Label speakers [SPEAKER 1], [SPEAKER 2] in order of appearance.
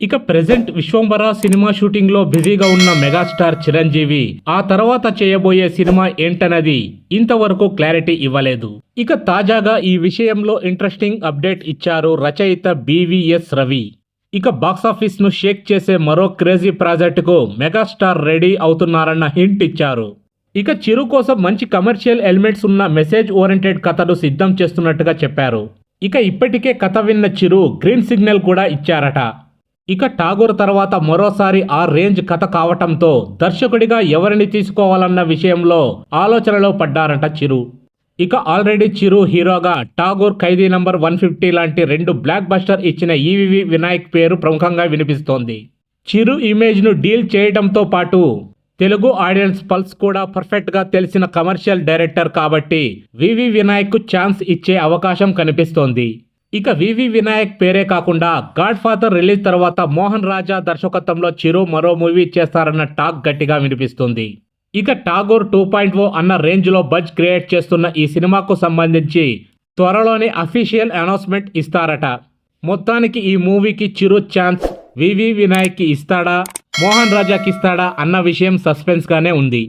[SPEAKER 1] ఇక present Vishwambhara cinema shooting లో బిజీగా ఉన్న మెగాస్టార్ చిరంజీవి ఆ తర్వాత చేయబోయే సినిమా ఏంటన్నది ఇంతవరకు క్లారిటీ ఇవ్వలేదు. ఇక తాజాగా ఈ విషయంలో ఇంట్రెస్టింగ్ అప్డేట్ ఇచ్చారు రచయిత బివిఎస్ రవి. ఇక బాక్సాఫీస్ ను షేక్ చేసే మరో క్రేజీ ప్రాజెక్టుకు మెగాస్టార్ రెడీ అవుతున్నారన్న హింట్ ఇచ్చారు. ఇక చిరు కోసం మంచి కమర్షియల్ ఎలిమెంట్స్ ఉన్న మెసేజ్ ఓరియంటెడ్ కథను సిద్ధం చేస్తున్నట్టుగా చెప్పారు. ఇక ఇప్పటికే కథ విన్న చిరు గ్రీన్ సిగ్నల్ కూడా ఇచ్చారట. ఇక ఠాగూర్ తర్వాత మరోసారి ఆ రేంజ్ కథ కావటంతో దర్శకుడిగా ఎవరిని తీసుకోవాలన్న విషయంలో ఆలోచనలో పడ్డారట చిరు. ఇక ఆల్రెడీ చిరు హీరోగా ఠాగూర్, ఖైదీ నంబర్ 150 లాంటి 2 బ్లాక్ బస్టర్ ఇచ్చిన ఈవీవి వినాయక్ పేరు ప్రముఖంగా వినిపిస్తోంది. చిరు ఇమేజ్ ను డీల్ చేయడంతో పాటు తెలుగు ఆడియన్స్ పల్స్ కూడా పర్ఫెక్ట్ గా తెలిసిన కమర్షియల్ డైరెక్టర్ కాబట్టి వివి వినాయక్ కు ఛాన్స్ ఇచ్చే అవకాశం కనిపిస్తోంది. ఇక వివి వినాయక్ పేరే కాకుండా గాడ్ ఫాదర్ రిలీజ్ తర్వాత మోహన్ రాజా దర్శకత్వంలో చిరు మరో మూవీ చేస్తారన్న టాక్ గట్టిగా వినిపిస్తుంది. ఇక ఠాగూర్ 2.0 అన్న రేంజ్ లో బజ్ క్రియేట్ చేస్తున్న ఈ సినిమాకు సంబంధించి త్వరలోనే అఫీషియల్ అనౌన్స్మెంట్ ఇస్తారట. మొత్తానికి ఈ మూవీకి చిరు ఛాన్స్ వివి వినాయక్ కి ఇస్తాడా, మోహన్ రాజాకి ఇస్తాడా అన్న విషయం సస్పెన్స్ గానే ఉంది.